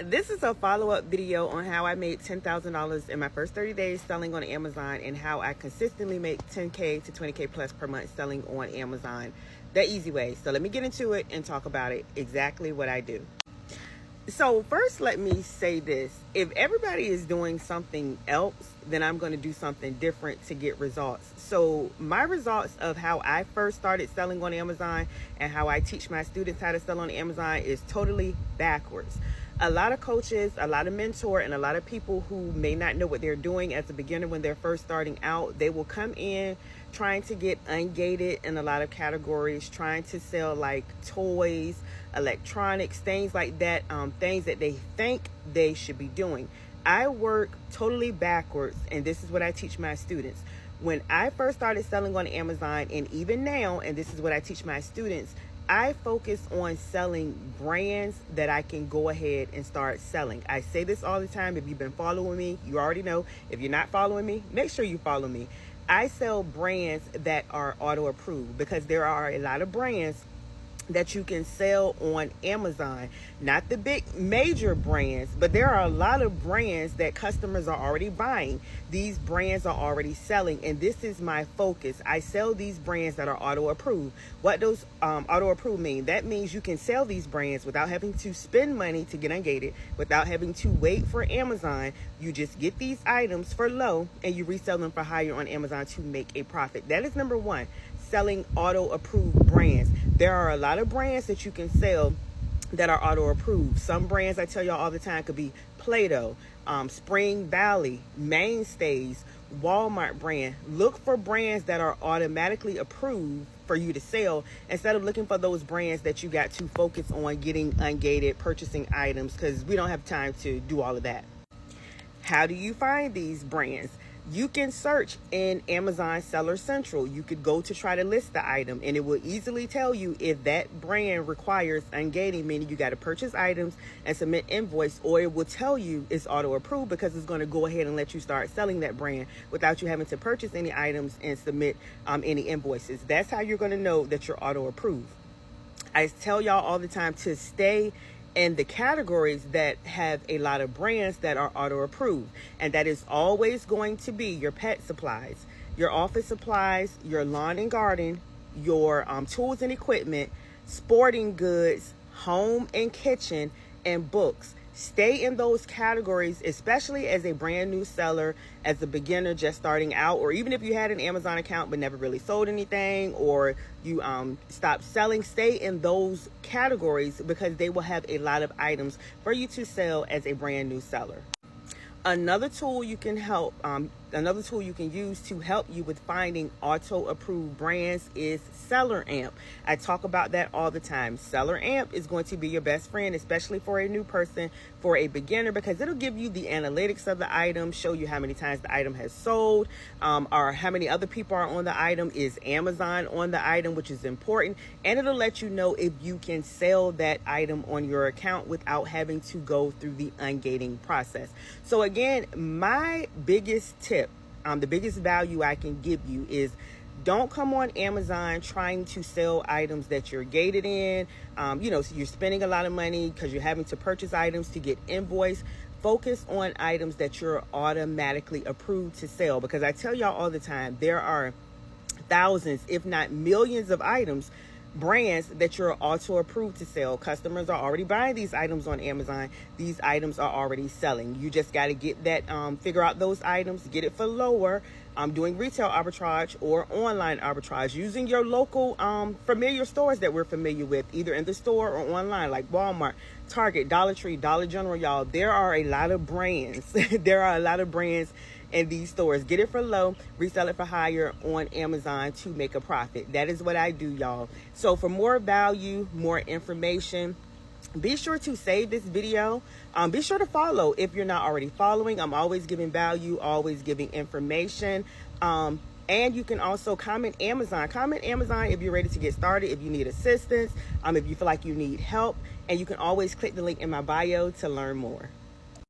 This is a follow-up video on how I made $10,000 in my first 30 days selling on Amazon and how I consistently make 10K to 20K plus per month selling on Amazon the easy way. So let me get into it and talk about it, exactly what I do. So first, let me say this. If everybody is doing something else, then I'm going to do something different to get results. So my results of how I first started selling on Amazon and how I teach my students how to sell on Amazon is totally backwards. A lot of coaches, a lot of mentors, and a lot of people who may not know what they're doing as a beginner when they're first starting out, they will come in trying to get ungated in a lot of categories, trying to sell like toys, electronics, things like that, things that they think they should be doing. I work totally backwards, and this is what I teach my students. When I first started selling on Amazon, and even now, and this is what I teach my students, I focus on selling brands that I can go ahead and start selling. I say this all the time. If you've been following me, you already know. If you're not following me, make sure you follow me. I sell brands that are auto approved because there are a lot of brands that you can sell on Amazon, not the big major brands, but there are a lot of brands that customers are already buying. These brands are already selling, and this is my focus. I sell these brands that are auto approved. What does auto approved mean? That means you can sell these brands without having to spend money to get ungated, without having to wait for Amazon. You just get these items for low and you resell them for higher on Amazon to make a profit. That is number one, selling auto approved brands. There are a lot of brands that you can sell that are auto approved. Some brands, I tell y'all all the time, could be Play-Doh, Spring Valley, Mainstays, Walmart brand. Look for brands that are automatically approved for you to sell instead of looking for those brands that you got to focus on getting ungated, purchasing items, because we don't have time to do all of that. How do you find these brands? You can search in Amazon Seller Central. You could go to try to list the item, and it will easily tell you if that brand requires ungating, meaning you got to purchase items and submit invoice, or it will tell you it's auto approved because it's going to go ahead and let you start selling that brand without you having to purchase any items and submit any invoices. That's how you're going to know that you're auto approved. I tell y'all all the time to stay in the categories that have a lot of brands that are auto approved, and that is always going to be your pet supplies, your office supplies, your lawn and garden, your tools and equipment, sporting goods, home and kitchen, and books. Stay in those categories, especially as a brand new seller, as a beginner just starting out, or even if you had an Amazon account but never really sold anything, or you stopped selling. Stay in those categories because they will have a lot of items for you to sell as a brand new seller. Another tool you can use to help you with finding auto approved brands is Seller Amp. I talk about that all the time. Seller Amp is going to be your best friend, especially for a new person, for a beginner, because it'll give you the analytics of the item, show you how many times the item has sold, or how many other people are on the item, is Amazon on the item, which is important, and it'll let you know if you can sell that item on your account without having to go through the ungating process. So again, my biggest tip, the biggest value I can give you is don't come on Amazon trying to sell items that you're gated in. So you're spending a lot of money because you're having to purchase items to get invoiced. Focus on items that you're automatically approved to sell, because I tell y'all all the time, there are thousands, if not millions of items, brands that you're auto approved to sell. Customers are already buying these items on Amazon. These items are already selling. You just got to get that, figure out those items, get it for lower. Doing retail arbitrage or online arbitrage using your local familiar stores that we're familiar with, either in the store or online, like Walmart, Target, Dollar Tree, Dollar General. Y'all, there are a lot of brands. There are a lot of brands in these stores. Get it for low, resell it for higher on Amazon to make a profit. That is what I do, y'all. So for more value, more information, be sure to save this video. Be sure to follow if you're not already following. I'm always giving value, always giving information. And you can also comment Amazon. Comment Amazon if you're ready to get started, if you need assistance, if you feel like you need help. And you can always click the link in my bio to learn more.